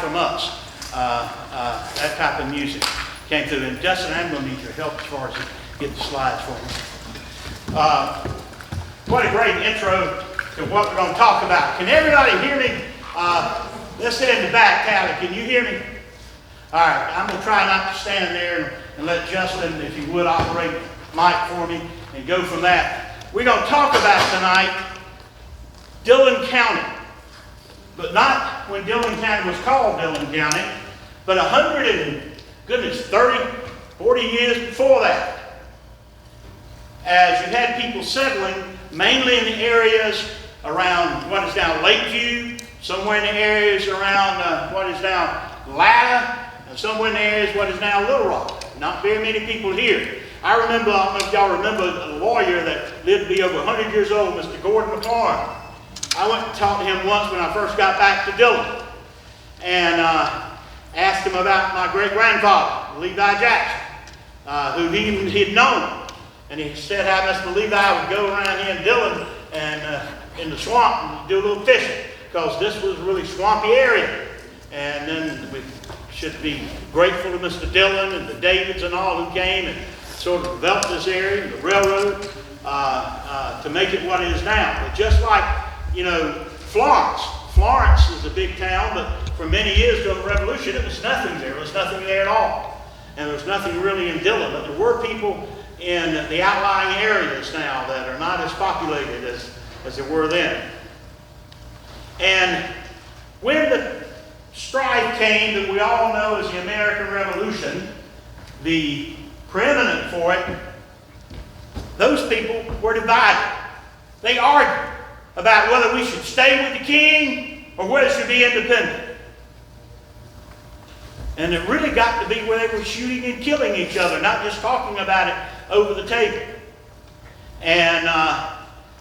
from us. That type of music came through. And Justin, I'm going to need your help as far as getting the slides for me. What a great intro to what we're going to talk about. Can everybody hear me? Let's stay in the back, Callie. Can you hear me? All right, I'm going to try not to stand there and let Justin, if you would, operate mic for me and go from that. We're going to talk about tonight Dillon County, but not when Dillon County was called Dillon County, but 30, 40 years before that, as you had people settling mainly in the areas around what is now Lakeview, somewhere in the areas around what is now Latta, and somewhere in the areas what is now Little Rock. Not very many people here. I don't know if y'all remember a lawyer that lived to be over 100 years old, Mr. Gordon McLaurin. I went and talked to him once when I first got back to Dillon, and asked him about my great-grandfather, Levi Jackson, who he had known. And he said how Mr. Levi would go around here in Dillon and in the swamp and do a little fishing, because this was a really swampy area. And then we should be grateful to Mr. Dillon and the Davids and all who came and sort of developed this area, the railroad, to make it what it is now. But just like, you know, Florence is a big town, but for many years during the Revolution, it was nothing there. There was nothing there at all. And there was nothing really in Dillon. But there were people in the outlying areas now that are not as populated as there were then. And when the strife came that we all know as the American Revolution, the preeminent for it, those people were divided. They argued about whether we should stay with the king or whether it should be independent. And it really got to be where they were shooting and killing each other, not just talking about it over the table. And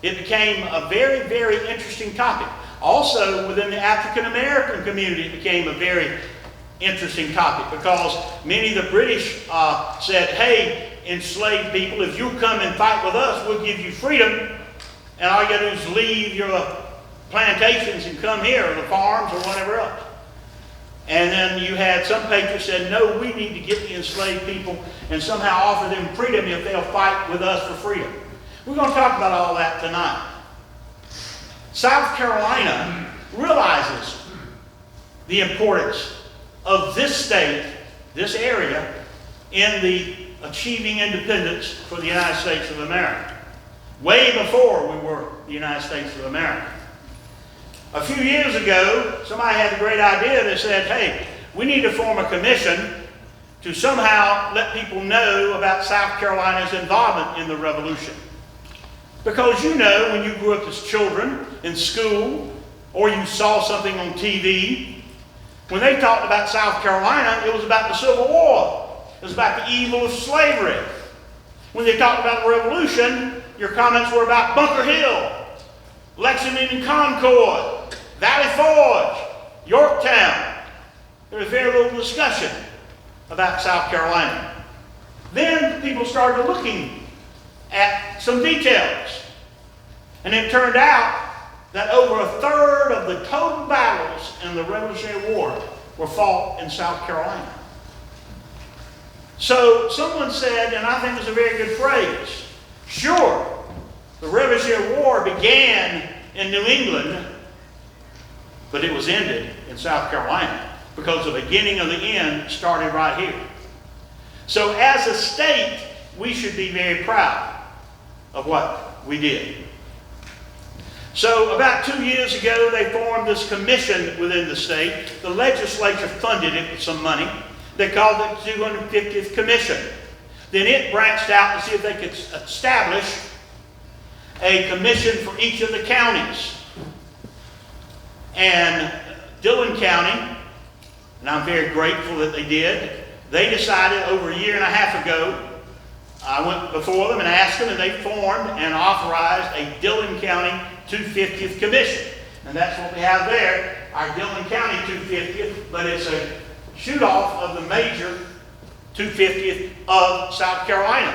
it became a very, very interesting topic. Also, within the African American community, it became a very interesting topic, because many of the British said, hey, enslaved people, if you come and fight with us, we'll give you freedom, and all you got to do is leave your plantations and come here, or the farms, or whatever else. And then you had some patriots said, no, we need to get the enslaved people and somehow offer them freedom if they'll fight with us for freedom. We're going to talk about all that tonight. South Carolina realizes the importance of this state, this area, in the achieving independence for the United States of America. Way before we were the United States of America. A few years ago, somebody had a great idea that said, hey, we need to form a commission to somehow let people know about South Carolina's involvement in the Revolution. Because you know, when you grew up as children in school, or you saw something on TV, when they talked about South Carolina, it was about the Civil War. It was about the evil of slavery. When they talked about the Revolution, your comments were about Bunker Hill, Lexington and Concord, Valley Forge, Yorktown. There was very little discussion about South Carolina. Then people started looking at some details. And it turned out that over a third of the total battles in the Revolutionary War were fought in South Carolina. So someone said, and I think it's a very good phrase, sure, the Revolutionary War began in New England, but it was ended in South Carolina, because the beginning of the end started right here. So as a state, we should be very proud of what we did. So about 2 years ago, they formed this commission within the state. The legislature funded it with some money. They called it the 250th Commission. Then it branched out to see if they could establish a commission for each of the counties. And Dillon County, and I'm very grateful that they did, they decided over a year and a half ago, I went before them and asked them, and they formed and authorized a Dillon County 250th Commission. And that's what we have there, our Dillon County 250th, but it's a shoot-off of the major 250th of South Carolina.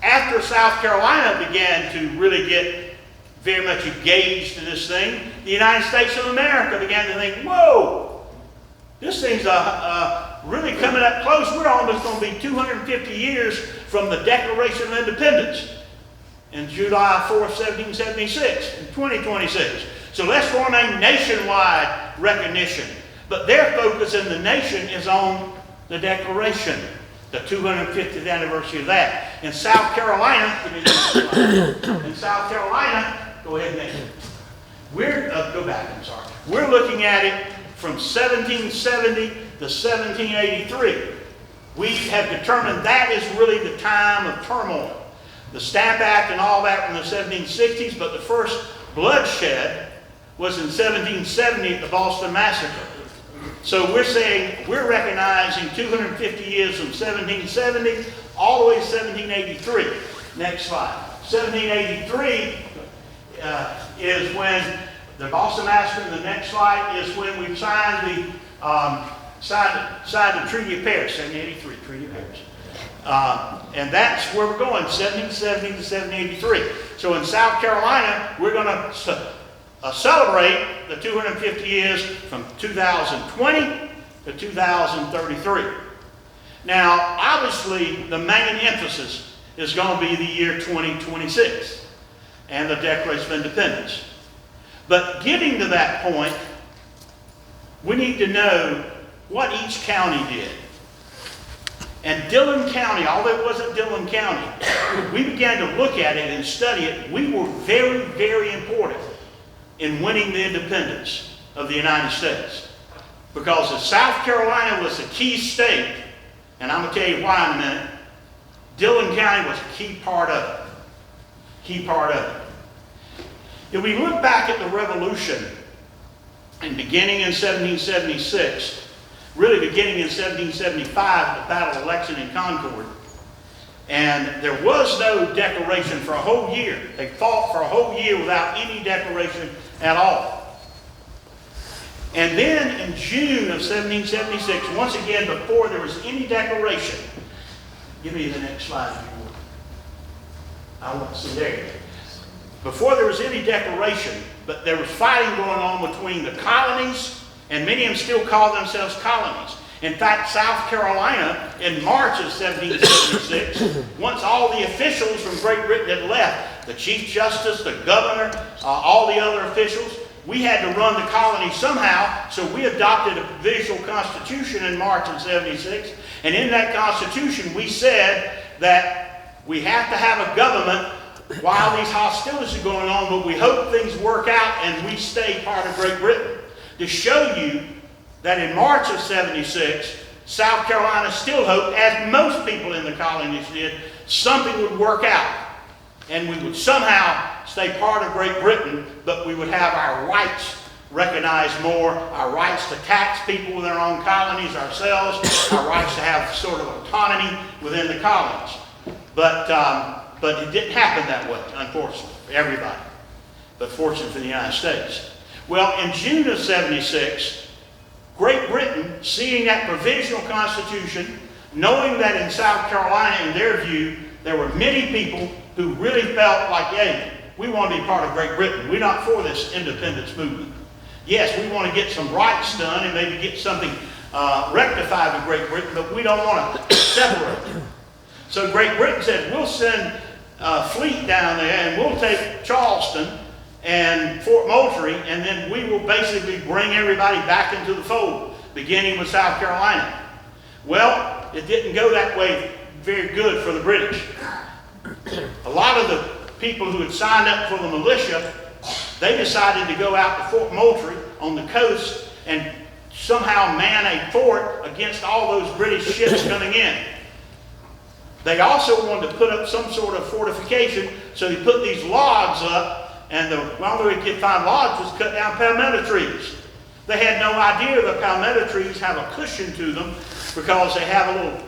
After South Carolina began to really get very much engaged in this thing, the United States of America began to think, whoa, This thing's really coming up close. We're almost going to be 250 years from the Declaration of Independence in July 4th, 1776, in 2026. So let's form a nationwide recognition. But their focus in the nation is on the Declaration, the 250th anniversary of that. In South Carolina, go ahead, Nick. Go back, I'm sorry. We're looking at it from 1770 to 1783. We have determined that is really the time of turmoil. The Stamp Act and all that from the 1760s, but the first bloodshed was in 1770 at the Boston Massacre. So we're saying we're recognizing 250 years from 1770 all the way to 1783. Next slide. 1783 is when the Boston Massacre, and the next slide is when we signed the Treaty of Paris, 1783, Treaty of Paris. And that's where we're going, 1770 to 1783. So in South Carolina, we're going to celebrate the 250 years from 2020 to 2033. Now, obviously, the main emphasis is going to be the year 2026 and the Declaration of Independence. But getting to that point, we need to know what each county did. And Dillon County, although it wasn't Dillon County, we began to look at it and study it. We were very, very important in winning the independence of the United States. Because if South Carolina was a key state, and I'm going to tell you why in a minute, Dillon County was a key part of it. Key part of it. If we look back at the Revolution, and beginning in 1776, really beginning in 1775, the Battle of Lexington and Concord, and there was no declaration for a whole year. They fought for a whole year without any declaration at all. And then in June of 1776, once again, before there was any declaration, give me the next slide if you would. I want to see there. Before there was any declaration, but there was fighting going on between the colonies, and many of them still call themselves colonies. In fact, South Carolina, in March of 1776, once all the officials from Great Britain had left, the Chief Justice, the governor, all the other officials, we had to run the colony somehow, so we adopted a provisional constitution in March of 76, and in that constitution we said that we have to have a government while these hostilities are going on, but we hope things work out and we stay part of Great Britain. To show you that in March of 76, South Carolina still hoped, as most people in the colonies did, something would work out. And we would somehow stay part of Great Britain, but we would have our rights recognized more, our rights to tax people with our own colonies ourselves, our rights to have sort of autonomy within the colonies. But it didn't happen that way, unfortunately, for everybody. But fortunately for the United States. Well, in June of 76, Great Britain, seeing that provisional constitution, knowing that in South Carolina, in their view, there were many people who really felt like, hey, we want to be part of Great Britain. We're not for this independence movement. Yes, we want to get some rights done and maybe get something rectified with Great Britain, but we don't want to separate them. So Great Britain said, we'll send a fleet down there and we'll take Charleston and Fort Moultrie, and then we will basically bring everybody back into the fold, beginning with South Carolina. Well, it didn't go that way very good for the British. A lot of the people who had signed up for the militia, they decided to go out to Fort Moultrie on the coast and somehow man a fort against all those British ships coming in. They also wanted to put up some sort of fortification, so they put these logs up. And the only way we could find logs was cut down palmetto trees. They had no idea the palmetto trees have a cushion to them because they have a little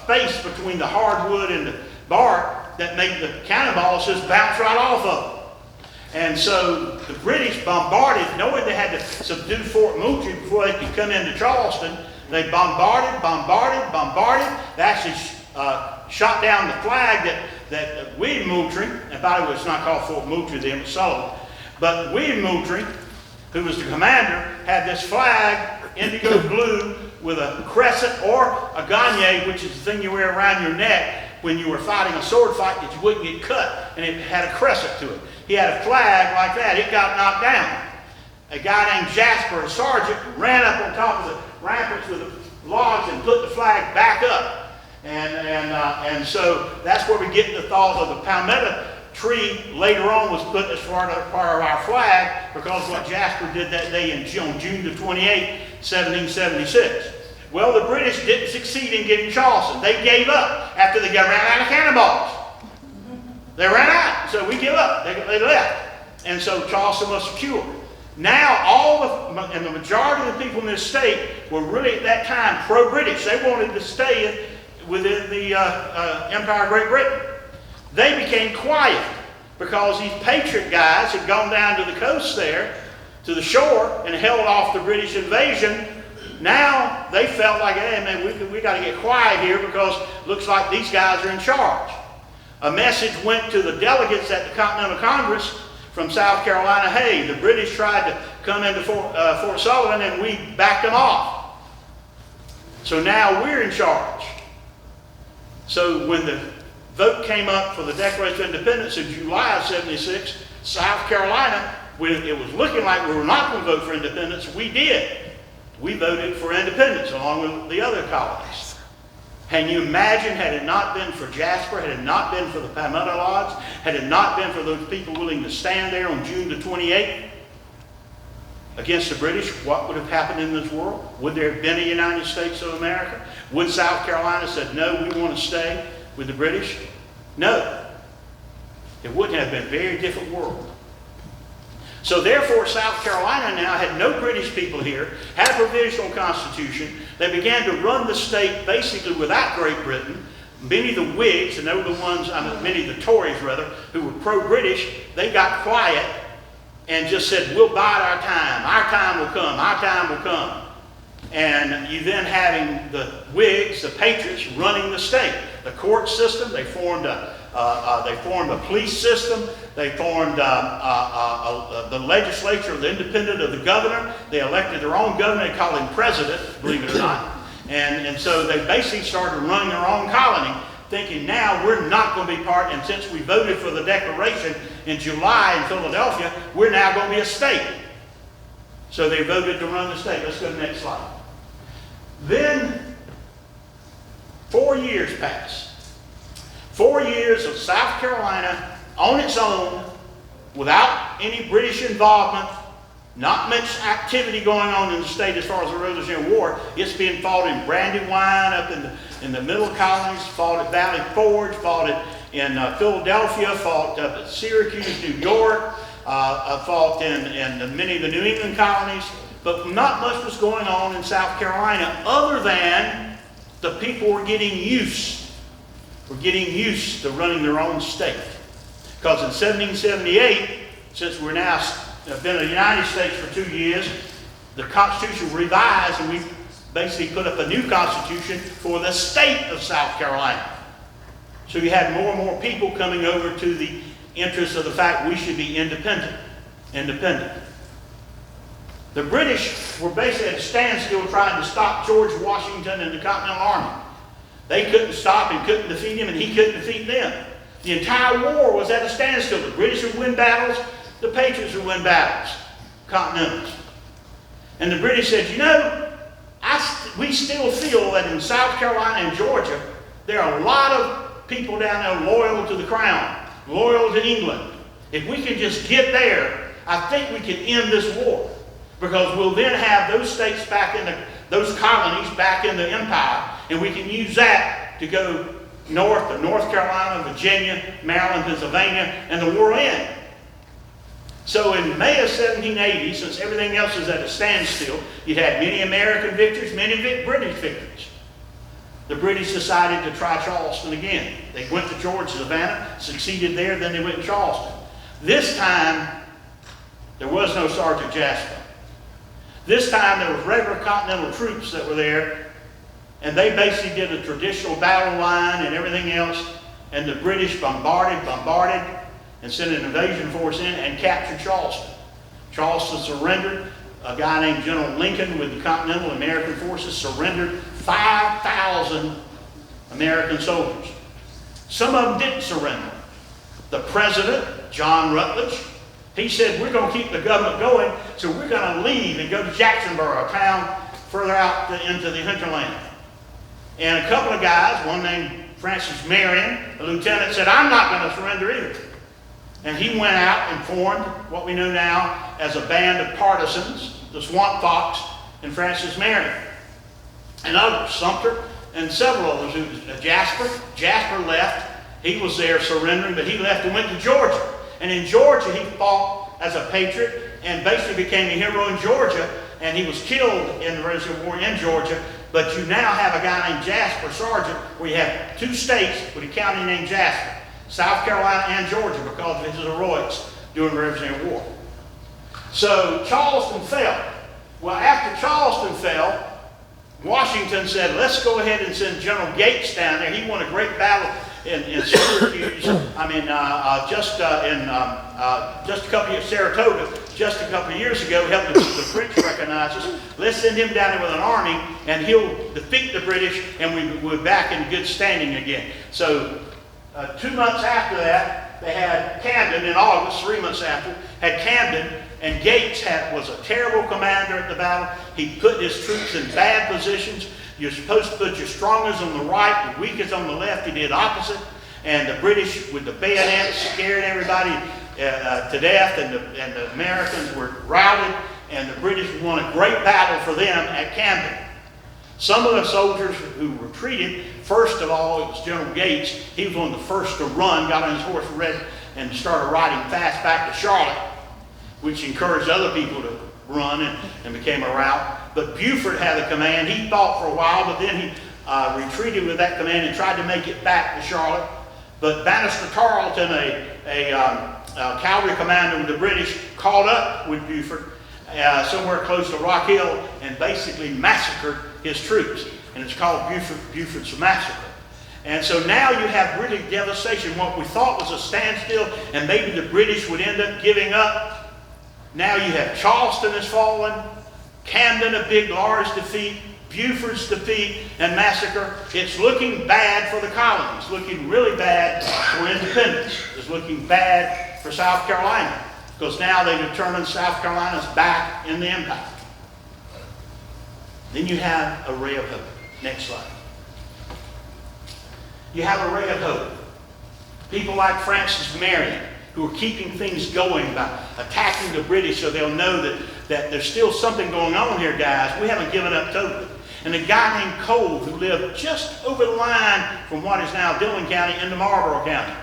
space between the hardwood and the bark that make the cannonballs just bounce right off of them. And so the British bombarded, knowing they had to subdue Fort Moultrie before they could come into Charleston. They bombarded. They actually shot down the flag that William Moultrie, and by the way, it's not called Fort Moultrie then, it was Sullivan, but William Moultrie, who was the commander, had this flag indigo blue with a crescent or a gagne, which is the thing you wear around your neck when you were fighting a sword fight that you wouldn't get cut, and it had a crescent to it. He had a flag like that. It got knocked down. A guy named Jasper, a sergeant, ran up on top of the ramparts with the logs and put the flag back up. And so that's where we get the thought of the palmetto tree later on was put as part of our flag because what Jasper did that day on June the 28th, 1776. Well, the British didn't succeed in getting Charleston. They gave up after they ran out of cannonballs. They ran out, so we give up. They left. And so Charleston was secured. Now, and the majority of the people in this state were really at that time pro-British. They wanted to stay within the Empire of Great Britain. They became quiet because these patriot guys had gone down to the coast there, to the shore, and held off the British invasion. Now they felt like, hey man, we got to get quiet here because it looks like these guys are in charge. A message went to the delegates at the Continental Congress from South Carolina. Hey, the British tried to come into Fort Sullivan and we backed them off. So now we're in charge. So when the vote came up for the Declaration of Independence in July of 76, South Carolina, when it was looking like we were not going to vote for independence, we did. We voted for independence along with the other colonies. Can you imagine, had it not been for Jasper, had it not been for the palmetto logs, had it not been for those people willing to stand there on June the 28th against the British, what would have happened in this world? Would there have been a United States of America? Would South Carolina have said, no, we want to stay with the British? No. It wouldn't have been a very different world. So therefore, South Carolina now had no British people here, had a provisional constitution. They began to run the state basically without Great Britain. Many of the Whigs, and they were the ones, many of the Tories rather, who were pro-British, they got quiet and just said, we'll bide our time. Our time will come. Our time will come. And you then having the Whigs, the Patriots, running the state. The court system, they formed a police system. They formed the legislature, the independent of the governor. They elected their own governor. They called him president, believe it or not. And so they basically started running their own colony, thinking now we're not going to be part, and since we voted for the Declaration in July in Philadelphia, we're now going to be a state. So they voted to run the state. Let's go to the next slide. Then 4 years passed. 4 years of South Carolina on its own, without any British involvement, not much activity going on in the state as far as the Revolutionary War. It's being fought in Brandywine, up in the middle colonies, fought at Valley Forge, fought in Philadelphia, fought up at Syracuse, New York, fought in many of the New England colonies. But not much was going on in South Carolina other than the people were getting used. Were getting used to running their own state. Because in 1778, since we're now been a United States for 2 years, the Constitution revised and we basically put up a new Constitution for the state of South Carolina. So you had more and more people coming over to the interest of the fact we should be independent. The British were basically at a standstill trying to stop George Washington and the Continental Army. They couldn't stop and couldn't defeat him, and he couldn't defeat them. The entire war was at a standstill. The British would win battles, the Patriots would win battles, Continentals. And the British said, you know, we still feel that in South Carolina and Georgia, there are a lot of people down there loyal to the crown, loyal to England. If we can just get there, I think we can end this war. Because we'll then have those states back in those colonies back in the empire, and we can use that to go north to North Carolina, Virginia, Maryland, Pennsylvania, and the war will end. So in May of 1780, since everything else is at a standstill, you'd had many American victories, many British victories. The British decided to try Charleston again. They went to Georgia, Savannah, succeeded there, then they went to Charleston. This time, there was no Sergeant Jasper. This time there was regular Continental troops that were there, and they basically did a traditional battle line and everything else, and the British bombarded, and sent an invasion force in and captured Charleston. Charleston surrendered. a guy named General Lincoln with the Continental American Forces surrendered 5,000 American soldiers. Some of them didn't surrender. The president, John Rutledge, he said, we're going to keep the government going, so we're going to leave and go to Jacksonboro, a town further out into the hinterland. And a couple of guys, one named Francis Marion, a lieutenant, said, I'm not going to surrender either. And he went out and formed what we know now as a band of partisans, the Swamp Fox and Francis Marion. And others, Sumter and several others, Jasper left. He was there surrendering, but he left and went to Georgia. And in Georgia, he fought as a patriot and basically became a hero in Georgia. And he was killed in the Revolutionary War in Georgia. But you now have a guy named Jasper Sargent, where you have two states with a county named Jasper, South Carolina and Georgia, because of his heroics during the Revolutionary War. So Charleston fell. Well, after Charleston fell, Washington said, let's go ahead and send General Gates down there. He won a great battle in Syracuse, just a couple of Saratoga, just a couple of years ago, helping the French recognize us. Let's send him down there with an army, and he'll defeat the British, and we're back in good standing again. So 2 months after that, they had Camden in August, 3 months after, had Camden, and Gates was a terrible commander at the battle. He put his troops in bad positions. You're supposed to put your strongest on the right, your weakest on the left. He did opposite. And the British, with the bayonets, scared everybody to death, and the Americans were routed, and the British won a great battle for them at Camden. Some of the soldiers who retreated, first of all, it was General Gates. He was one of the first to run, got on his horse and started riding fast back to Charlotte, which encouraged other people to run and became a rout. But Buford had the command. He fought for a while, but then he retreated with that command and tried to make it back to Charlotte. But Bannister Tarleton, a cavalry commander with the British, caught up with Buford somewhere close to Rock Hill and basically massacred his troops. And it's called Buford's Massacre. And so now you have really devastation. What we thought was a standstill and maybe the British would end up giving up. Now you have Charleston has fallen, Camden a big large defeat, Buford's defeat and massacre. It's looking bad for the colonies, looking really bad for independence. It's looking bad for South Carolina, because now they've determined South Carolina's back in the empire. Then you have a ray of hope. Next slide. You have a ray of hope. People like Francis Marion, who are keeping things going by attacking the British so they'll know that there's still something going on here, guys. We haven't given up totally. And a guy named Cole, who lived just over the line from what is now Dillon County into Marlboro County.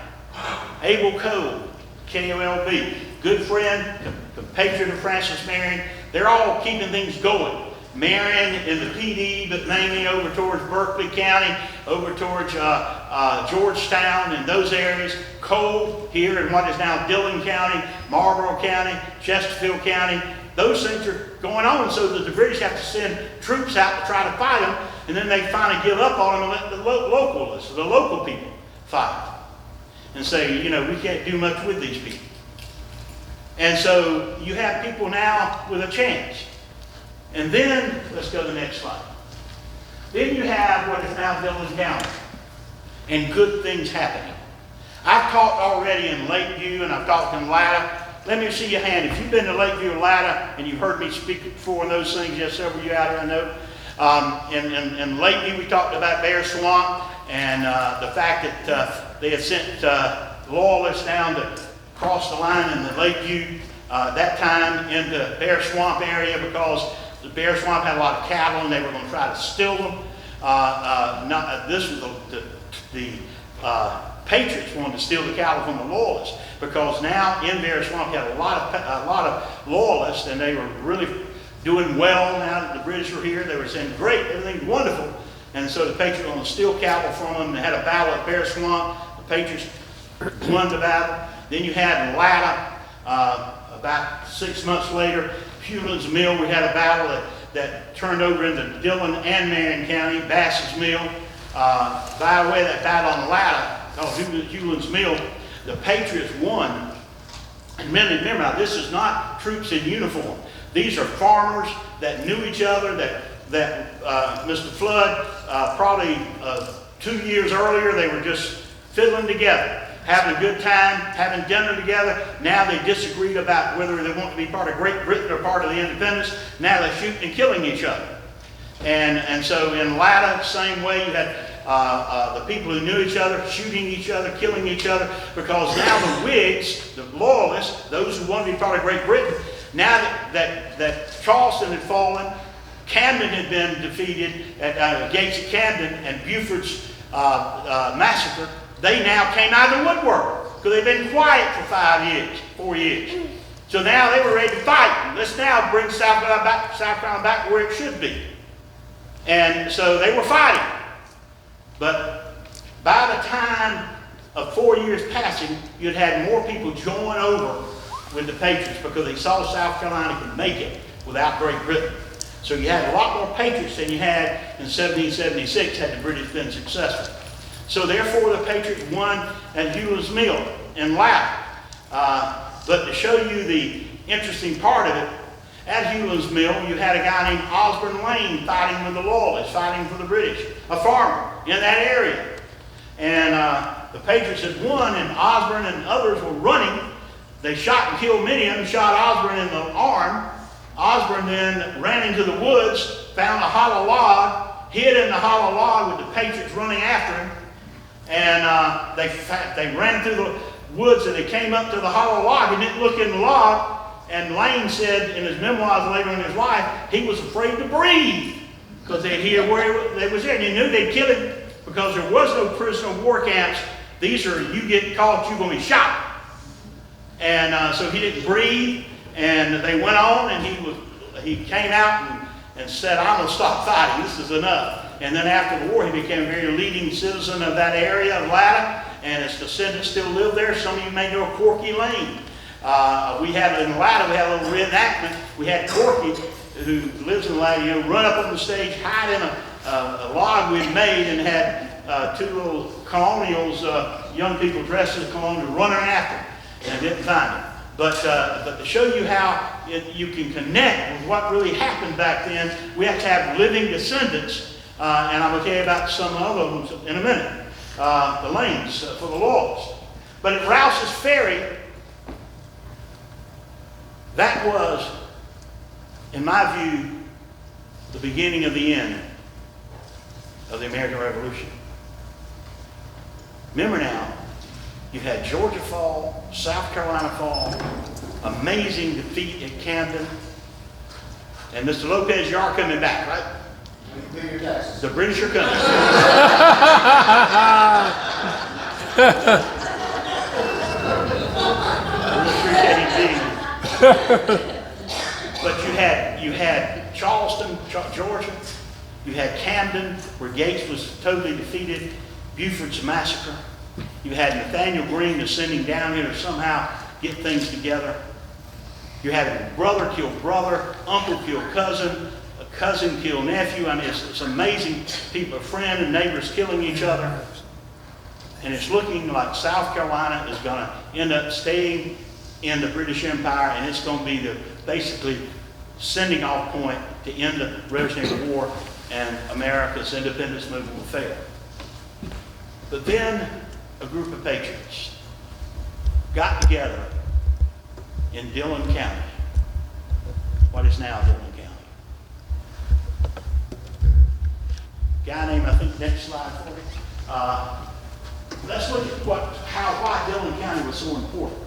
Abel Cole, K-O-L-B, good friend, compatriot of Francis Marion. They're all keeping things going. Marion in the PD, but mainly over towards Berkeley County, over towards Georgetown and those areas. Cole here in what is now Dillon County, Marlboro County, Chesterfield County. Those things are going on so that the British have to send troops out to try to fight them, and then they finally give up on them and let the local people fight. And say, you know, we can't do much with these people. And so you have people now with a chance. And then, let's go to the next slide. Then you have what is now Dillon County, and good things happening. I've talked already in Lakeview, and I've talked in Latta. Let me see your hand. If you've been to Lakeview or Latta, and you've heard me speak before on those things, yes, several of you out there I know. In Lakeview, we talked about Bear Swamp, and the fact that they had sent loyalists down to cross the line in the Lakeview that time into Bear Swamp area, because the Bear Swamp had a lot of cattle and they were going to try to steal them. This was the Patriots wanted to steal the cattle from the Loyalists, because now in Bear Swamp you had a lot of Loyalists, and they were really doing well now that the British were here. They were saying, great, everything's wonderful. And so the Patriots were going to steal cattle from them. They had a battle at Bear Swamp. The Patriots won the battle. Then you had in Latta, about 6 months later, Hewlin's Mill, we had a battle that turned over into Dillon and Marion County, Bass's Mill. By the way, that battle on Latta, called Hewlin's Mill, the Patriots won. And remember, now, this is not troops in uniform. These are farmers that knew each other, that Mr. Flood, probably 2 years earlier, they were just fiddling together, having a good time, having dinner together. Now they disagreed about whether they want to be part of Great Britain or part of the independence. Now they're shooting and killing each other. And so in Latta, same way, you had the people who knew each other shooting each other, killing each other, because now the Whigs, the loyalists, those who wanted to be part of Great Britain, now that Charleston had fallen, Camden had been defeated at Gates at Camden, and Buford's massacre, they now came out of the woodwork because they've been quiet for 4 years. So now they were ready to fight. Let's now bring South Carolina back where it should be. And so they were fighting. But by the time of 4 years passing, you'd had more people join over with the Patriots because they saw South Carolina could make it without Great Britain. So you had a lot more Patriots than you had in 1776 had the British been successful. So therefore the Patriots won at Hewlett's Mill in Latta. But to show you the interesting part of it, at Hewlett's Mill you had a guy named Osborne Lane fighting with the Loyalists, fighting for the British, a farmer in that area. And the Patriots had won, and Osborne and others were running. They shot and killed many of them, shot Osborne in the arm. Osborne then ran into the woods, found a hollow log, hid in the hollow log with the Patriots running after him. And they ran through the woods and they came up to the hollow log and didn't look in the log. And Lane said in his memoirs later in his life, he was afraid to breathe because they'd hear where they was there. And he knew they'd kill him because there was no prisoner of war camps. These are, you get caught, you're going to be shot. And so he didn't breathe. And they went on, and he came out and said, I'm going to stop fighting. This is enough. And then after the war, he became a very leading citizen of that area of Latta, and his descendants still live there. Some of you may know Corky Lane. We had in Latta, we had a little reenactment. We had Corky, who lives in Latta, run up on the stage, hide in a log we'd made, and had two little colonials, young people dressed as colonials, running after him, and didn't find him. But to show you how you can connect with what really happened back then, we have to have living descendants, and I'm going to tell you about some of them in a minute, the Lanes for the Loyalists. But at Rouse's Ferry, that was, in my view, the beginning of the end of the American Revolution. Remember now, you had Georgia fall, South Carolina fall, amazing defeat at Camden. And Mr. Lopez, you are coming back, right? The British are coming. But you had Charleston, Georgia. You had Camden, where Gates was totally defeated. Buford's massacre. You had Nathaniel Greene descending down here to somehow get things together. You had brother kill brother, uncle kill cousin, a cousin kill nephew. I mean, it's amazing. People, friends and neighbors killing each other. And it's looking like South Carolina is going to end up staying in the British Empire, and it's going to be the basically sending off point to end the Revolutionary War, and America's independence movement will fail. But then a group of patriots got together in Dillon County, what is now Dillon County. A guy named, I think, next slide for me. Let's look at why Dillon County was so important.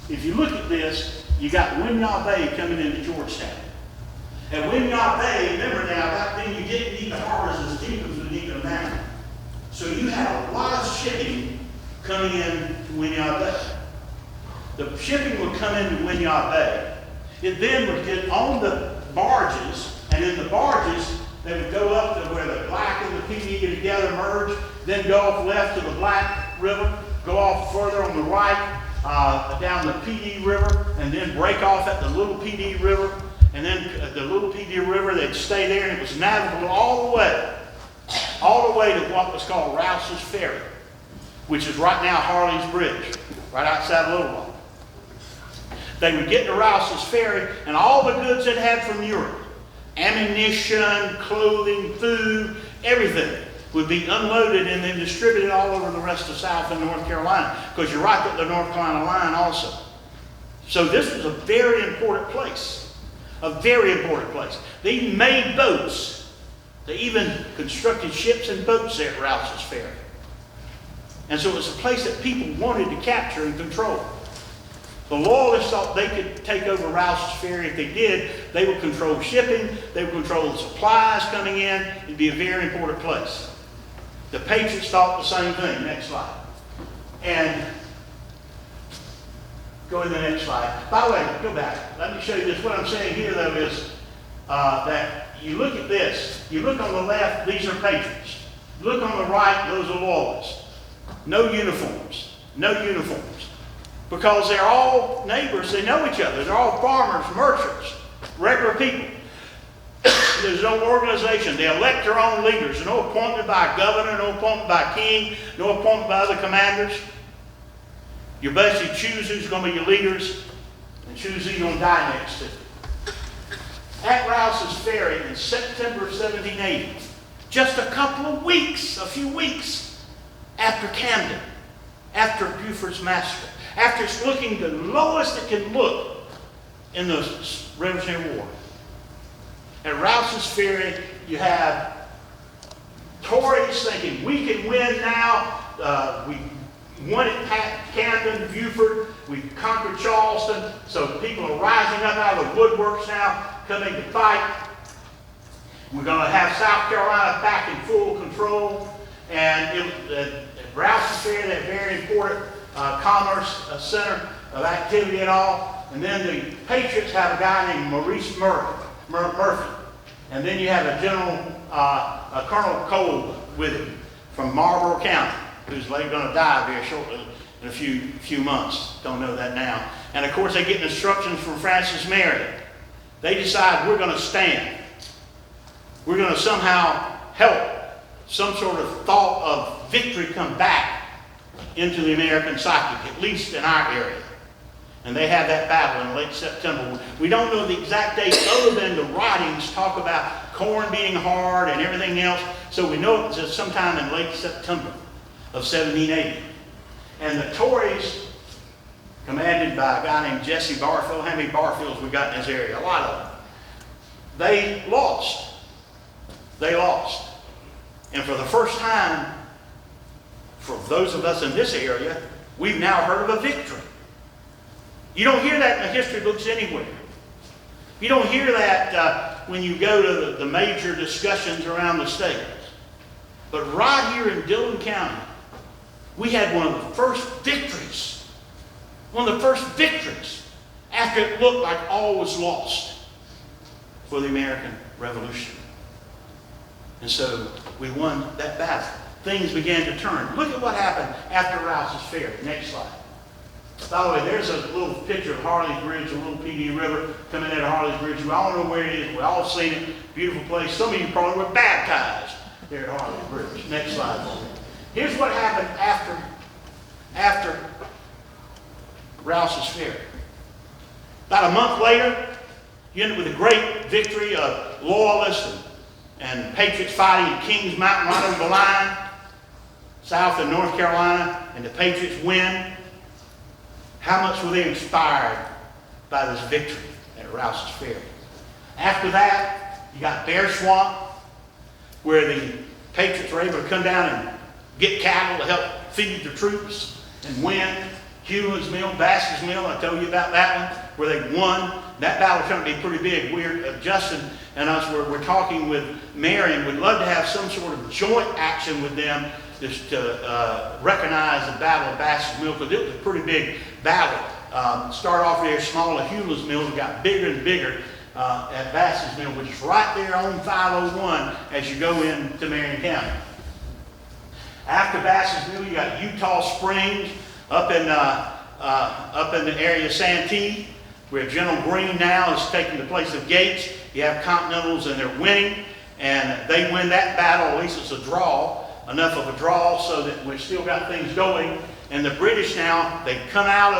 If you look at this, you got Windmill Bay coming into Georgetown. And Windmill Bay, remember now, back then you didn't need the harbors as deep as we need them now. So you had a lot of shipping coming in to Windmill Bay. The shipping would come into Windmill Bay. It then would get on the barges, and in the barges, they would go up to where the Black and the PD get together, merge, then go off left to the Black River, go off further on the right, down the PD River, and then break off at the Little PD River, and then the Little PD River, they'd stay there, and it was navigable all the way to what was called Rouse's Ferry, which is right now Harley's Bridge, right outside Little Rock. They would get to Rouse's Ferry, and all the goods it had from Europe, ammunition, clothing, food, everything, would be unloaded and then distributed all over the rest of South and North Carolina, because you're right at the North Carolina line also. So this was a very important place, a very important place. They even made boats. They even constructed ships and boats there at Rouse's Ferry. And so it was a place that people wanted to capture and control. The Loyalists thought they could take over Rouse's Ferry. If they did, they would control shipping, they would control the supplies coming in. It'd be a very important place. The Patriots thought the same thing. Next slide. And go to the next slide. By the way, go back. Let me show you this. What I'm saying here, though, is that you look at this. You look on the left, these are Patriots. Look on the right, those are Loyalists. No uniforms. No uniforms. Because they're all neighbors. They know each other. They're all farmers, merchants, regular people. There's no organization. They elect their own leaders. There's no appointment by a governor, no appointment by a king, no appointment by other commanders. You basically choose who's going to be your leaders and choose who you're going to die next to. At Rouse's Ferry in September of 1780, just a couple of weeks, a few weeks after Camden, after Buford's massacre, after it's looking the lowest it can look in the Revolutionary War. At Rouse's Ferry, you have Tories thinking, we can win now. We won at Camden, Buford. We conquered Charleston. So people are rising up out of the woodworks now, coming to fight. We're going to have South Carolina back in full control. And at Rouse's Ferry, that very important commerce center of activity and all. And then the Patriots have a guy named Maurice Murphy. And then you have a Colonel Cole with him from Marlborough County, who's later going to die very shortly in a few months. Don't know that now. And of course they get instructions from Francis Marion. They decide we're going to stand. We're going to somehow help some sort of thought of victory come back into the American psyche, at least in our area. And they have that battle in late September. We don't know the exact date other than the writings talk about corn being hard and everything else. So we know it was sometime in late September of 1780. And the Tories, commanded by a guy named Jesse Barfield, how many Barfields we got in this area? A lot of them. They lost. They lost. And for the first time, for those of us in this area, we've now heard of a victory. You don't hear that in the history books anywhere. You don't hear that when you go to the major discussions around the state. But right here in Dillon County, we had one of the first victories. One of the first victories after it looked like all was lost for the American Revolution. And so we won that battle. Things began to turn. Look at what happened after Rouse's Ferry. Next slide. By the way, there's a little picture of Harley's Bridge, a little PD River coming out of Harley's Bridge. We all know where it is. We all seen it. Beautiful place. Some of you probably were baptized there at Harley's Bridge. Next slide for me. Here's what happened after Rouse's Ferry. About a month later, you end up with a great victory of Loyalists and Patriots fighting at Kings Mountain right over the line, South and North Carolina, and the Patriots win. How much were they inspired by this victory at Rouse's Ferry? After that, you got Bear Swamp, where the Patriots were able to come down and get cattle to help feed the troops and win. Hewlin's Mill, Bass's Mill, I told you about that one, where they won. That battle turned out to be pretty big. Justin and us we're talking with Marion. We'd love to have some sort of joint action with them just to recognize the Battle of Bass's Mill, because it was a pretty big battle. Started off there small at Hewlin's Mill, and got bigger and bigger at Bass's Mill, which is right there on 501 as you go into Marion County. After Bass's Mill, you got Utah Springs up in the area of Santee, where General Greene now is taking the place of Gates. You have Continentals, and they're winning, and they win that battle. At least it's a draw, enough of a draw so that we've still got things going. And the British now, they come out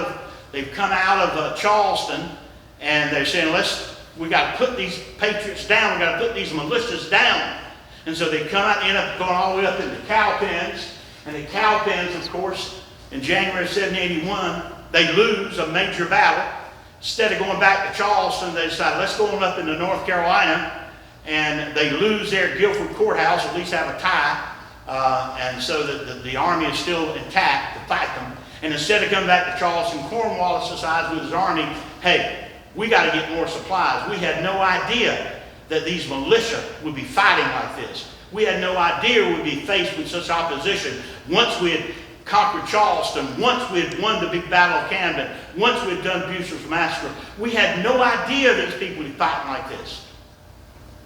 They've come out of Charleston, and they're saying, we got to put these patriots down. We got to put these militias down. And so they come out and end up going all the way up into cow pens. And the cow pens, of course, in January of 1781, they lose a major battle. Instead of going back to Charleston, they decide, let's go on up into North Carolina. And they lose their Guilford Courthouse, at least have a tie. And so that the army is still intact to fight them. And instead of coming back to Charleston, Cornwallis decides with his army, hey, we got to get more supplies. We had no idea that these militia would be fighting like this. We had no idea we'd be faced with such opposition. Once we had conquered Charleston, once we had won the big battle of Camden, once we had done Bucer's massacre, we had no idea these people would be fighting like this.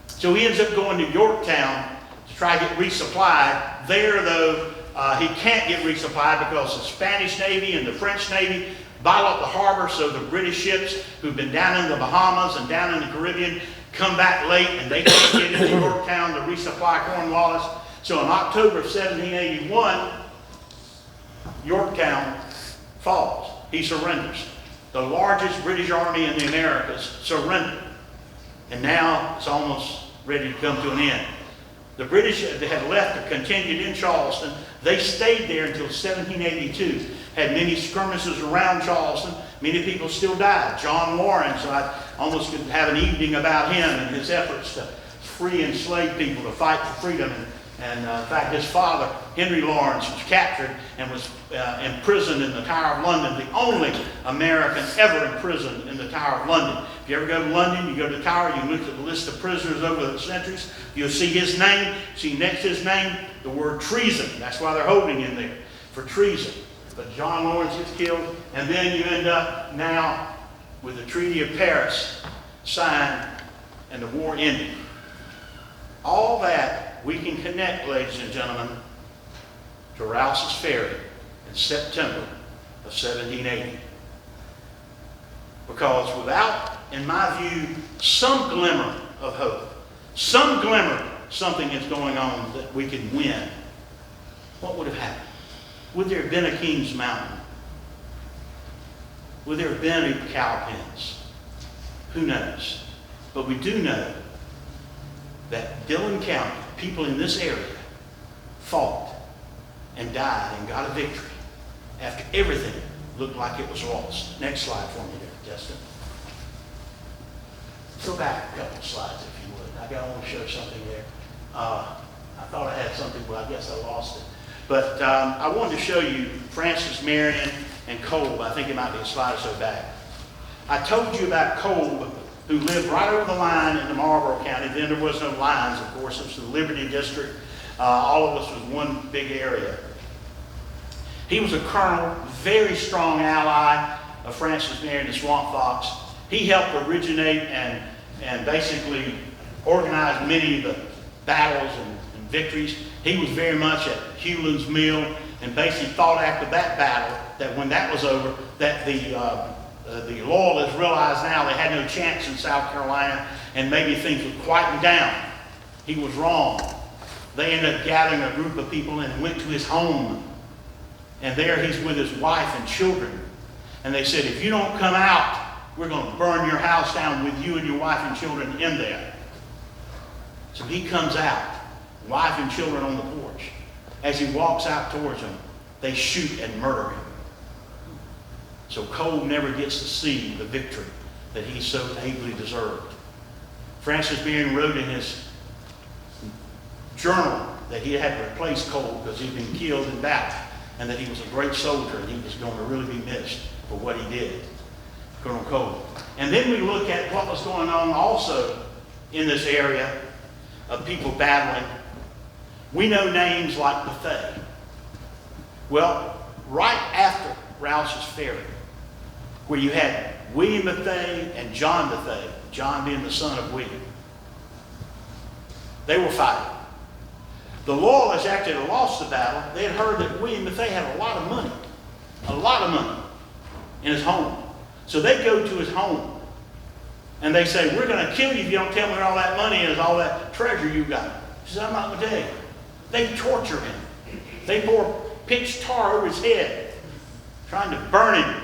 So he ends up going to Yorktown to try to get resupplied. There, though, he can't get resupplied because the Spanish Navy and the French Navy bottle up the harbor, so the British ships who've been down in the Bahamas and down in the Caribbean come back late, and they can't get into Yorktown to resupply Cornwallis. So in October of 1781, Yorktown falls. He surrenders. The largest British army in the Americas surrendered. And now it's almost ready to come to an end. The British had left or continued in Charleston. They stayed there until 1782. Had many skirmishes around Charleston. Many people still died. John Lawrence, I almost could have an evening about him and his efforts to free enslaved people, to fight for freedom. And in fact, his father, Henry Lawrence, was captured and was imprisoned in the Tower of London, the only American ever imprisoned in the Tower of London. If you ever go to London, you go to the Tower, you look at the list of prisoners over the centuries, you'll see his name, see next to his name, the word treason. That's why they're holding him there, for treason. But John Lawrence gets killed, and then you end up now with the Treaty of Paris signed and the war ended. All that we can connect, ladies and gentlemen, to Rouse's Ferry in September of 1780. Because without, in my view, some glimmer of hope, some glimmer something is going on that we can win, what would have happened? Would there have been a King's Mountain? Would there have been a cow pens? Who knows? But we do know that Dillon County, people in this area, fought and died and got a victory after everything looked like it was lost. Next slide for me there, Justin. Go back a couple of slides if you would. I want to show something there. I thought I had something, but I guess I lost it. But I wanted to show you Francis Marion and Kolb. I think it might be a slide or so back. I told you about Kolb, who lived right over the line in the Marlborough County. Then there was no lines, of course. It was the Liberty District. All of us was one big area. He was a colonel, very strong ally of Francis Marion, the Swamp Fox. He helped originate and basically organize many of the battles and victories. He was very much at Hewlin's Mill and basically thought after that battle that when that was over, that the Loyalists realized now they had no chance in South Carolina and maybe things would quieten down. He was wrong. They ended up gathering a group of people and went to his home. And there he's with his wife and children. And they said, if you don't come out, we're going to burn your house down with you and your wife and children in there. So he comes out, wife and children on the porch. As he walks out towards them, they shoot and murder him. So Kolb never gets to see the victory that he so ably deserved. Francis Marion wrote in his journal that he had to replace Kolb because he'd been killed in battle and that he was a great soldier and he was going to really be missed for what he did, Colonel Kolb. And then we look at what was going on also in this area of people battling. We know names like Bethea. Well, right after Rouse's Ferry, where you had William Bethea and John Bethea, John being the son of William, they were fighting. The Loyalists, after they lost the battle, they had heard that William Bethea had a lot of money in his home. So they go to his home and they say, we're going to kill you if you don't tell me where all that money is, all that treasure you got. He says, I'm not going to tell you. They torture him. They pour pitch tar over his head, trying to burn him.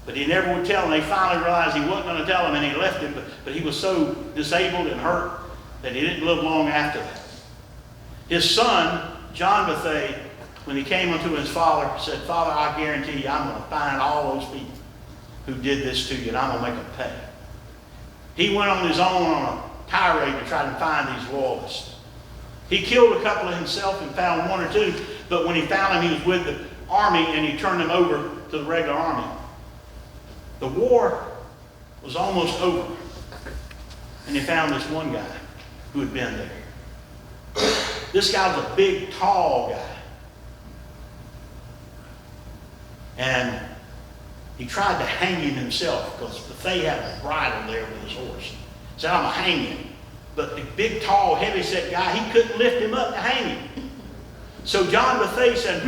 But he never would tell them. They finally realized he wasn't going to tell them, and he left him. But he was so disabled and hurt that he didn't live long after that. His son, John Bethea, when he came unto his father, said, "Father, I guarantee you I'm going to find all those people who did this to you, and I'm going to make them pay." He went on his own on a tirade to try to find these loyalists. He killed a couple of himself and found one or two, but when he found them, he was with the army, and he turned them over to the regular army. The war was almost over, and they found this one guy who had been there. This guy was a big, tall guy. And he tried to hang him himself because Bethea had a bridle there with his horse. He said, "I'm going to hang him." But the big, tall, heavy-set guy, he couldn't lift him up to hang him. So John Bethea said,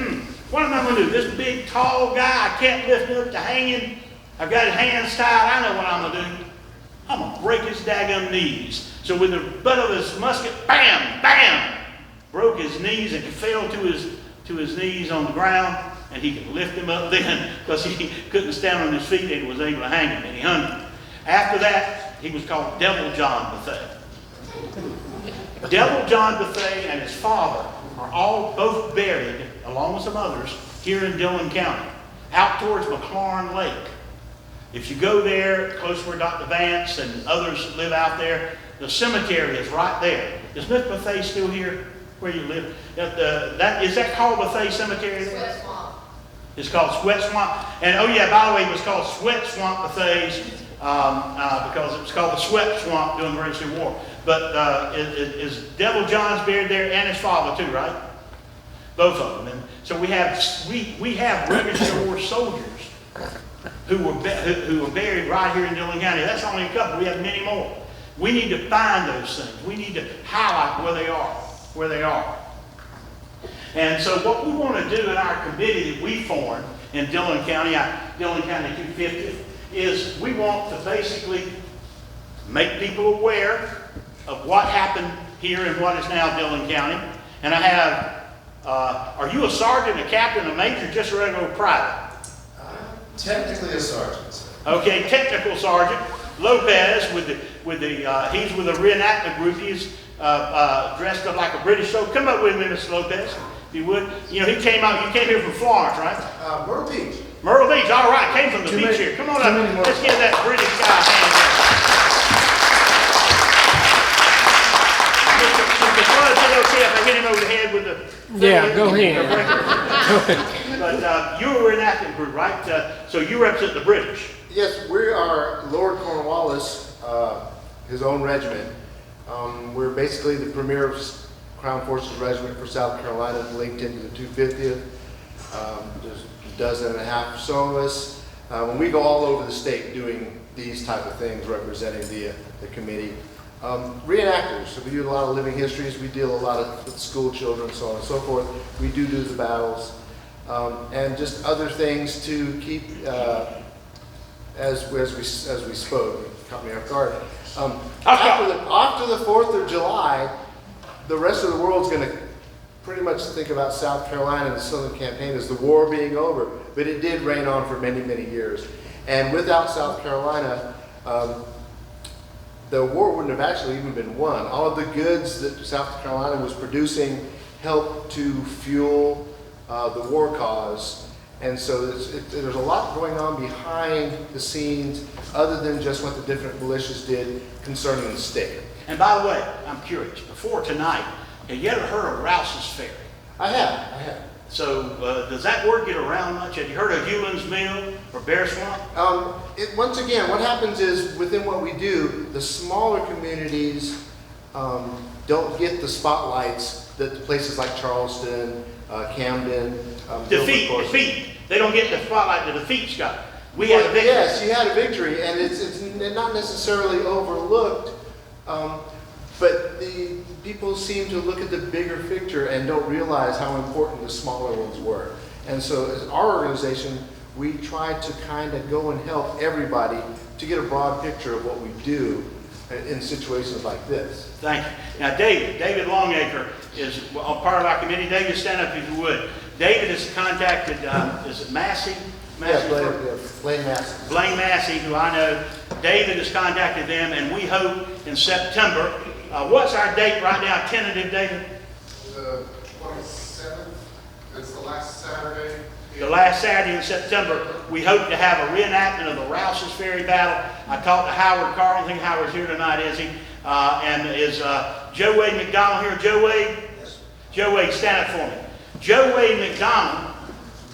what am I going to do? This big, tall guy, I can't lift him up to hang him. I've got his hands tied. I know what I'm going to do. I'm going to break his daggum knees. So with the butt of his musket, bam, bam, broke his knees and fell to his knees on the ground. And he could lift him up then because he couldn't stand on his feet and was able to hang him. And he hung him. After that, he was called Devil John Bethea. Devil John Bethea and his father are both buried, along with some others, here in Dillon County, out towards McLaurin Lake. If you go there, close where Dr. Vance and others live out there, the cemetery is right there. Is Miss Bethea still here where you live? Is that called Bethea Cemetery there? Sweat Swamp. It's called Sweat Swamp. And oh yeah, by the way, it was called Sweat Swamp Bethea's because it was called the Sweat Swamp during the Revolutionary War. But is Devil John's buried there and his father too, right? Both of them. And so we have Revolutionary War soldiers who were buried right here in Dillon County. That's only a couple. We have many more. We need to find those things. We need to highlight where they are. And so what we want to do in our committee that we formed in Dillon County, Dillon County 250th, is we want to basically make people aware of what happened here in what is now Dillon County. And I have, are you a sergeant, a captain, a major, just a regular private? Technically a sergeant. Okay, technical sergeant Lopez he's with a reenactment group. He's dressed up like a British soldier. Come up with me, Mr. Lopez, if you would. You know, you came here from Florence, right? Myrtle Beach. Myrtle Beach, all right. Came from the beach here. Come on up. Let's give that British guy a hand there. Mr. Flood, is it okay if I hit him over the head with the... Yeah, go ahead. But you were in that group, right? So you represent the British. Yes, we are Lord Cornwallis, his own regiment. We're basically the premier Crown Forces regiment for South Carolina, linked into the 250th. There's a dozen and a half or so of us. When we go all over the state doing these type of things, representing the committee. Reenactors, so we do a lot of living histories. We deal a lot with school children, so on and so forth. We do the battles. And just other things to keep, as we spoke, it caught me off guard. After the 4th of July, the rest of the world's going to pretty much think about South Carolina and the Southern Campaign as the war being over. But it did rain on for many, many years. And without South Carolina, the war wouldn't have actually even been won. All of the goods that South Carolina was producing helped to fuel the war cause. And so there's a lot going on behind the scenes other than just what the different militias did concerning the state. And by the way, I'm curious, before tonight, have you ever heard of Rouse's Ferry? I have. So does that word get around much? Have you heard of Hewlin's Mill or Bear Swamp? Once again, what happens is within what we do, the smaller communities don't get the spotlights that places like Charleston, Camden, defeat. They don't get the spotlight that defeat's got. We had a victory. Yes, you had a victory, and it's not necessarily overlooked, but the people seem to look at the bigger picture and don't realize how important the smaller ones were. And so as our organization, we try to kind of go and help everybody to get a broad picture of what we do in situations like this. Thank you. Now David Longacre is part of our committee. David, stand up if you would. David has contacted, is it Massey? Massey? Blaine Massey. Blaine Massey, who I know, David has contacted them, and we hope in September. What's our date right now, tentative, David? The 27th, it's the last Saturday. The last Saturday in September, we hope to have a reenactment of the Rouse's Ferry battle. I talked to Howard Carl. I think Howard's here tonight, is he? And is Joe Wade McDonald here? Joe Wade? Yes. Joe Wade, stand up for me. Joe Wade McDonald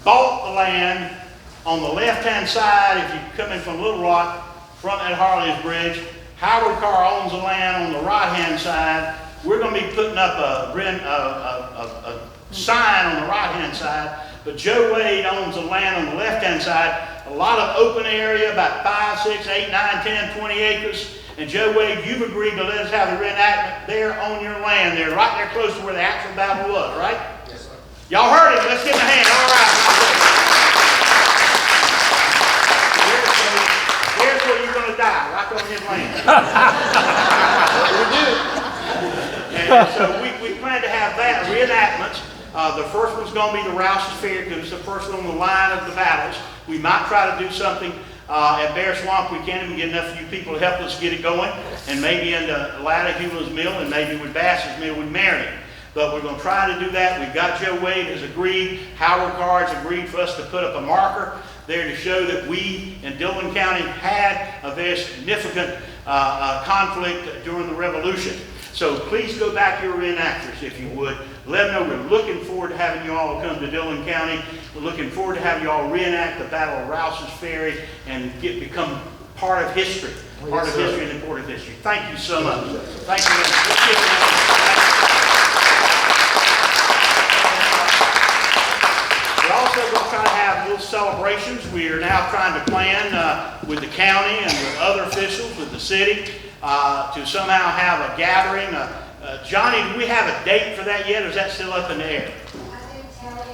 bought the land on the left-hand side if you come in from Little Rock, front at Harley's Bridge. Howard Carr owns the land on the right-hand side. We're going to be putting up a sign on the right-hand side, but Joe Wade owns the land on the left-hand side. A lot of open area, about 5, 6, 8, 9, 10, 20 acres. And Joe Wade, you've agreed to let us have the reenactment there on your land there, right there close to where the actual battle was, right? Yes, sir. Y'all heard him. Let's give him a hand. All right. There's where you're going to die, right on his land. And so we plan to have that reenactments. The first one's going to be the Rouse's Ferry because it's the first one on the line of the battles. We might try to do something at Bear Swamp. We can't even get enough of you people to help us get it going. And maybe in the Latahula's mill and maybe with Bass's mill with Marion. But we're going to try to do that. We've got Joe Wade has agreed. Howard Carr has agreed for us to put up a marker there to show that we in Dillon County had a very significant conflict during the Revolution. So please go back to your reenactors if you would. Let them know we're looking forward to having you all come to Dillon County. We're looking forward to having you all reenact the Battle of Rouse's Ferry and become part of history. Part of history and important history. Thank you so much. Thank you. Let's give them We're also going to try to have little celebrations. We are now trying to plan with the county and with other officials, with the city, to somehow have a gathering. Johnny, do we have a date for that yet, or is that still up in the air? I didn't tell him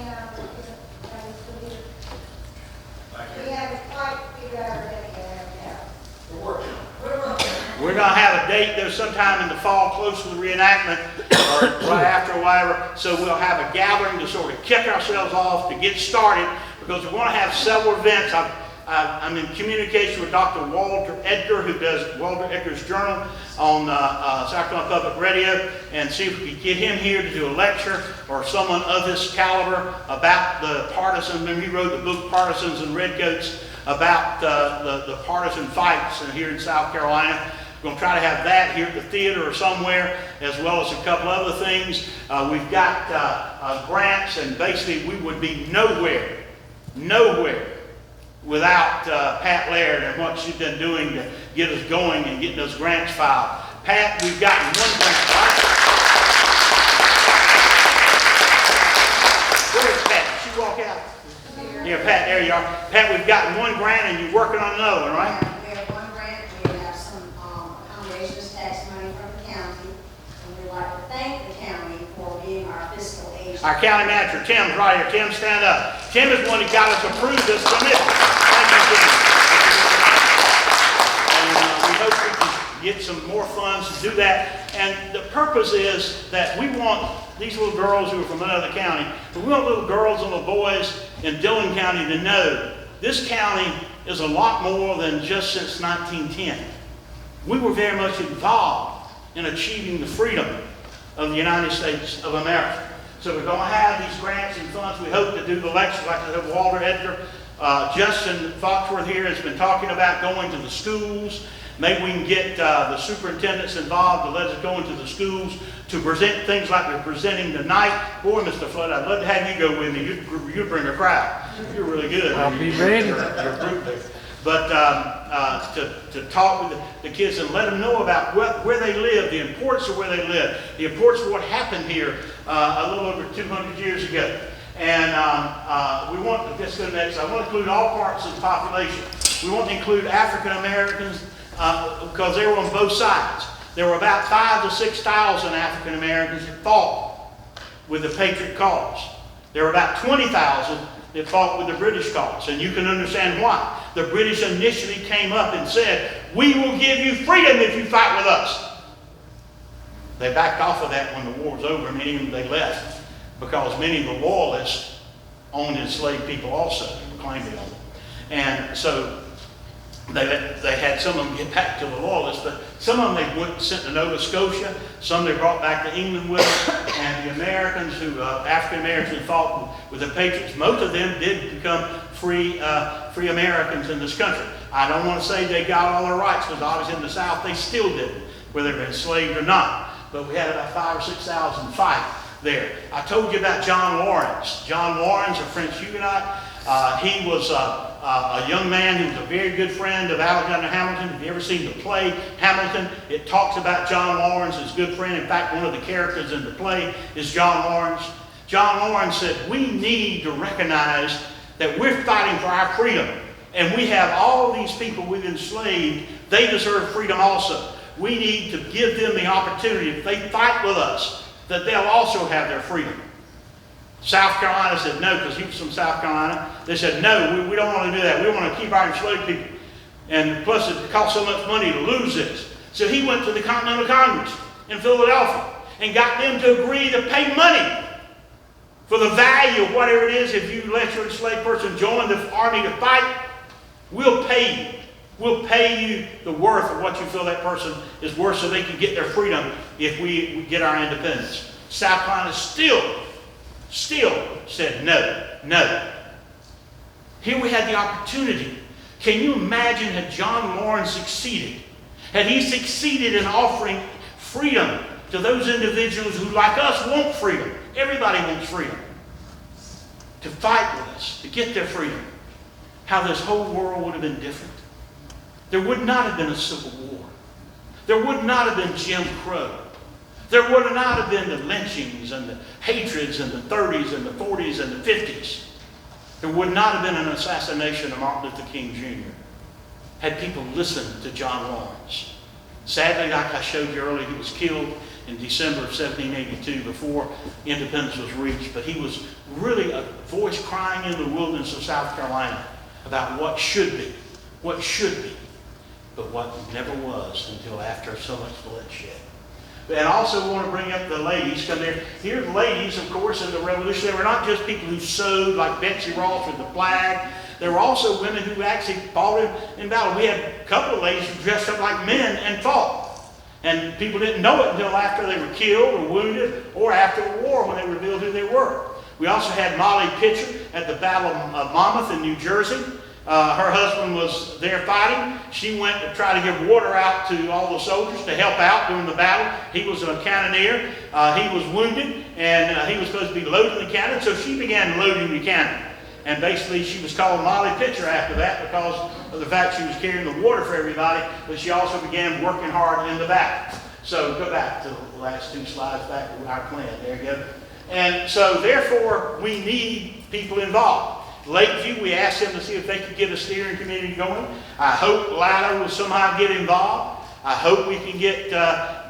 we haven't quite figured out our date yet. We're working. We're going to have a date there sometime in the fall, close to the reenactment, or right after or whatever. So we'll have a gathering to sort of kick ourselves off, to get started, because we want to have several events. I'm in communication with Dr. Walter Edgar, who does Walter Edgar's Journal on South Carolina Public Radio, and see if we can get him here to do a lecture or someone of his caliber about the partisan. Remember, he wrote the book Partisans and Redcoats about the partisan fights here in South Carolina. We're going to try to have that here at the theater or somewhere, as well as a couple other things. We've got grants, and basically we would be nowhere without Pat Laird and what she's been doing to get us going and getting those grants filed. Pat, we've gotten one grant, right? Where's Pat? Did she walk out? Yeah, Pat, there you are. Pat, we've gotten one grant and you're working on another one, right? We have one grant. We have some accommodations tax money from the county, and we'd like to thank the county for being our fiscal agent. Our county manager, Tim's right here. Tim, stand up. Tim is the one who got us approved this commitment. Thank you, Tim. And we hope we can get some more funds to do that. And the purpose is that we want these little girls who are from another county, but we want little girls and little boys in Dillon County to know this county is a lot more than just since 1910. We were very much involved in achieving the freedom of the United States of America. So we're going to have these grants and funds. We hope to do the lectures like I said, Walter Edgar. Justin Foxworth here has been talking about going to the schools. Maybe we can get the superintendents involved to let us go into the schools to present things like we're presenting tonight. Boy, Mr. Flood, I'd love to have you go with me. You'd bring a crowd. You're really good. I'll be ready. Your group there. But to talk with the kids and let them know about where they live, the importance of where they live, the importance of what happened here a little over 200 years ago. And we want, let's go next, I want to include all parts of the population. We want to include African Americans because they were on both sides. There were about 5,000 to 6,000 African Americans that fought with the Patriot cause. There were about 20,000 that fought with the British cause, and you can understand why. The British initially came up and said, "We will give you freedom if you fight with us." They backed off of that when the war was over, meaning they left, because many of the loyalists owned enslaved people also, claimed they owned them. And so they had some of them get back to the Loyalists, but some of them they went and sent to Nova Scotia, some they brought back to England with them, and the Americans who, African Americans who fought with the Patriots, most of them did become free Americans in this country. I don't want to say they got all their rights, because obviously in the South they still didn't, whether they've been enslaved or not. But we had about 5,000 or 6,000 fight there. I told you about John Lawrence. John Lawrence, a French Huguenot. He was a young man who was a very good friend of Alexander Hamilton. If you ever seen the play Hamilton, it talks about John Lawrence, his good friend. In fact, one of the characters in the play is John Lawrence. John Lawrence said, we need to recognize that we're fighting for our freedom. And we have all these people we've enslaved. They deserve freedom also. We need to give them the opportunity, if they fight with us, that they'll also have their freedom. South Carolina said no, because he was from South Carolina. They said, no, we don't want to do that. We want to keep our enslaved people. And plus it costs so much money to lose this. So he went to the Continental Congress in Philadelphia and got them to agree to pay money for the value of whatever it is. If you let your enslaved person join the army to fight, we'll pay you. We'll pay you the worth of what you feel that person is worth so they can get their freedom if we get our independence. South Carolina still said no, no. Here we had the opportunity. Can you imagine had John Lawrence succeeded? Had he succeeded in offering freedom to those individuals who, like us, want freedom? Everybody wants freedom. To fight with us, to get their freedom. How this whole world would have been different. There would not have been a civil war. There would not have been Jim Crow. There would not have been the lynchings and the hatreds in the 30s and the 40s and the 50s. There would not have been an assassination of Martin Luther King Jr. had people listened to John Lawrence. Sadly, like I showed you earlier, he was killed in December of 1782 before independence was reached. But he was really a voice crying in the wilderness of South Carolina about what should be, but what never was until after so much bloodshed. And I also want to bring up the ladies. Come there. Here the ladies, of course, in the Revolution, they were not just people who sewed like Betsy Ross with the flag. There were also women who actually fought in battle. We had a couple of ladies who dressed up like men and fought. And people didn't know it until after they were killed or wounded or after the war when they revealed who they were. We also had Molly Pitcher at the Battle of Monmouth in New Jersey. Her husband was there fighting. She went to try to give water out to all the soldiers to help out during the battle. He was a cannoneer. He was wounded, and he was supposed to be loading the cannon, so she began loading the cannon. And basically, she was called Molly Pitcher after that because of the fact she was carrying the water for everybody, but she also began working hard in the battle. So go back to the last two slides, back to our plan. There you go. And so, therefore, we need people involved. Lakeview, we asked them to see if they could get a steering committee going. I hope Lila will somehow get involved. I hope we can get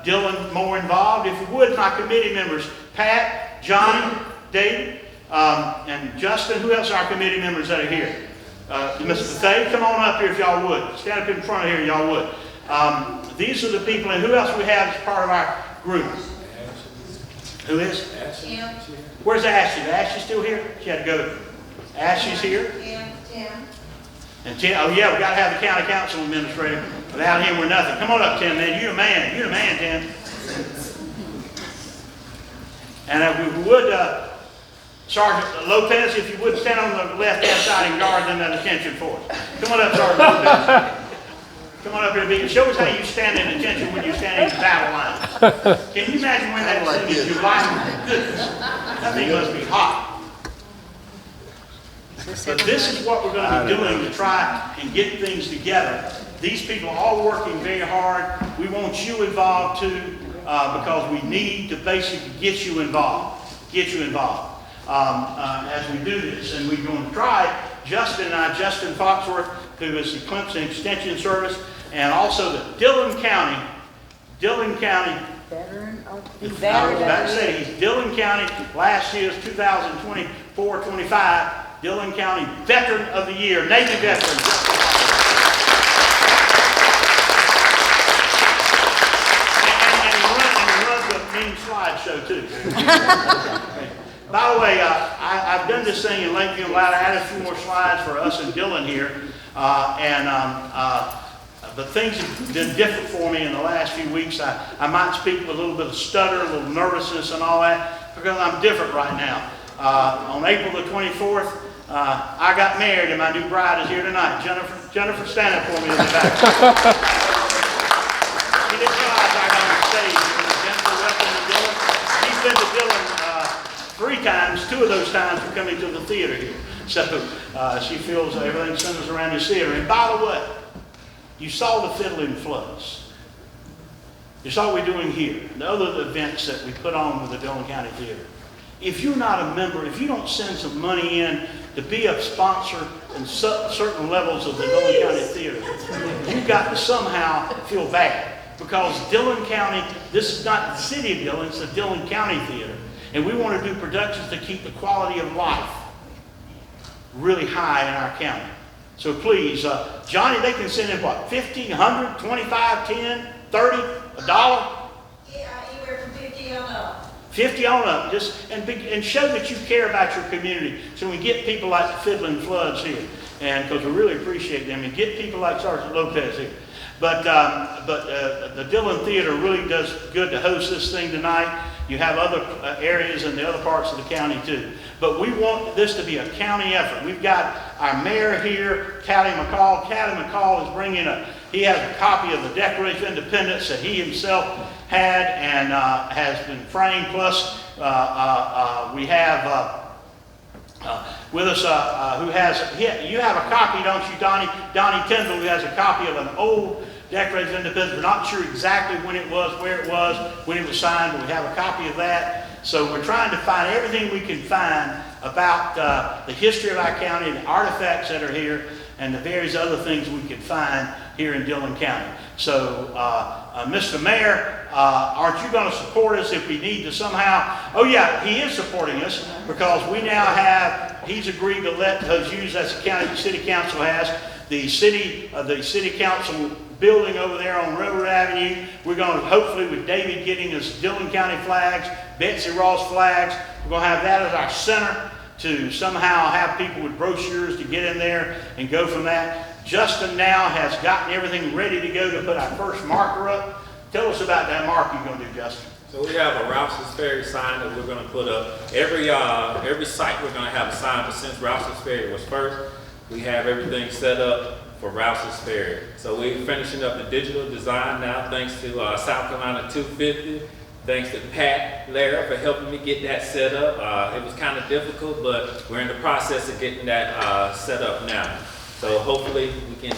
Dylan more involved. If you would, my committee members, Pat, Johnny, David, and Justin. Who else are our committee members that are here? Mr. Thay, come on up here if y'all would. Stand up in front of here, y'all would. These are the people, and who else we have as part of our group? Who is? Tim. Where's Ashley? Is Ashley still here? She had to go. Ashley's here. Tim. And Tim, oh yeah, we got to have the county council administrator. Without him, we're nothing. Come on up, Tim, man. You're the man. You're the man, Tim. And if we would, Sergeant Lopez, if you would stand on the left-hand side and guard them at attention for us. Come on up, Sergeant Lopez. Come on up here, Beacon. Show us how you stand in attention when you're standing in the battle line. Can you imagine when that thing is July? Goodness, that thing must be hot. But this is what we're going to be doing to try and get things together. These people are all working very hard. We want you involved too, because we need to basically get you involved. As we do this. And we're going to try Justin Foxworth, who is the Clemson Extension Service, and also the Dillon County. Veteran of the I was about to say, he's Dillon County, last year's 2024-25, Dillon County Veteran of the Year, Navy veteran. And he runs the main slideshow too. By the way, I've done this thing in Lakeview Loud. I added a few more slides for us and Dylan here. But things have been different for me in the last few weeks. I might speak with a little bit of stutter, a little nervousness and all that, because I'm different right now. On April the 24th, I got married and my new bride is here tonight. Jennifer, stand up for me in the back. She didn't realize I got on stage. Jennifer, welcome to Dylan. She's been to Dylan 3 times. 2 of those times for coming to the theater here. So she feels everything centers around this theater. And by the way, you saw the Fiddling Floods. You saw what we're doing here. The other events that we put on with the Dillon County Theater. If you're not a member, if you don't send some money in to be a sponsor in certain levels of the Dillon County Theater, you've got to somehow feel bad. Because Dillon County, this is not the city of Dillon, it's the Dillon County Theater. And we want to do productions to keep the quality of life really high in our county. So please, Johnny, they can send in what, 50, 100, 25, 10, 30, $1? Yeah, anywhere from 50 on up. 50 on up, just and show that you care about your community. So we get people like the Fiddling Floods here, and because we really appreciate them, and get people like Sergeant Lopez here. But the Dillon Theater really does good to host this thing tonight. You have other areas in the other parts of the county too. But we want this to be a county effort. We've got our mayor here, Callie McCall. Callie McCall is bringing he has a copy of the Declaration of Independence that he himself had and has been framed. Plus, we have with us who has, you have a copy, don't you, Donnie? Donnie Tyndall, who has a copy of an old Declaration of Independence. We're not sure exactly when it was, where it was, when it was signed, but we have a copy of that. So we're trying to find everything we can find about the history of our county and the artifacts that are here and the various other things we can find here in Dillon County. So, Mr. Mayor, aren't you going to support us if we need to somehow? Oh yeah, he is supporting us because we now have, he's agreed to let us use, as the city council has, the city council building over there on Railroad Avenue. We're going to, hopefully with David getting us Dillon County flags, Betsy Ross flags, we're going to have that as our center to somehow have people with brochures to get in there and go from that. Justin now has gotten everything ready to go to put our first marker up. Tell us about that marker you're going to do, Justin. So we have a Rouse's Ferry sign that we're going to put up. Every site we're going to have a sign, but since Rouse's Ferry was first, we have everything set up for Rouse's Ferry. So we're finishing up the digital design now, thanks to South Carolina 250. Thanks to Pat Lara for helping me get that set up. It was kind of difficult, but we're in the process of getting that set up now. So hopefully you can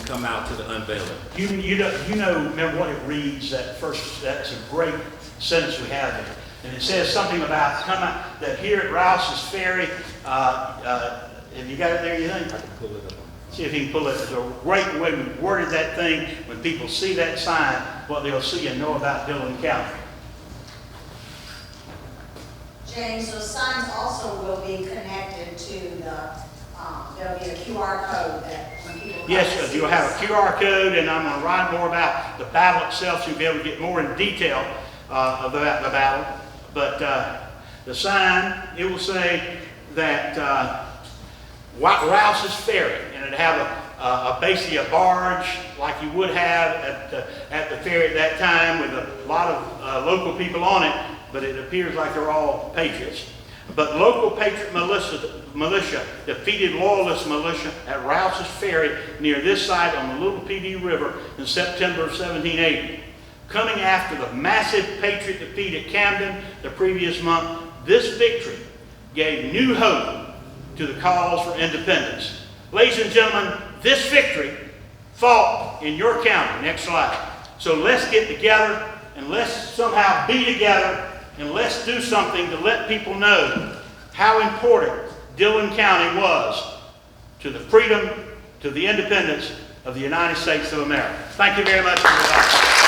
come out to the unveiling. You know, remember what it reads, that's a great sentence we have there. And it says something about that here at Rouse's Ferry, have you got it there, you think? I can pull it up. See if he can pull it. There's a great way we worded that thing. When people see that sign, what they'll see and know about Dillon County. James, those signs also will be connected to there'll be a QR code that when people come Yes, to see you'll have a this. QR code, and I'm going to write more about the battle itself, so you'll be able to get more in detail about the battle. But the sign, it will say that Rouse's Ferry, and it'll have basically a barge like you would have at the ferry at that time with a lot of local people on it, but it appears like they're all patriots. But local patriot militia defeated loyalist militia at Rouse's Ferry near this site on the Little PD River in September of 1780. Coming after the massive patriot defeat at Camden the previous month, this victory gave new hope to the cause for independence. Ladies and gentlemen, this victory fought in your county. Next slide. So let's get together and let's somehow be together and let's do something to let people know how important Dillon County was to the freedom, to the independence of the United States of America. Thank you very much, everybody.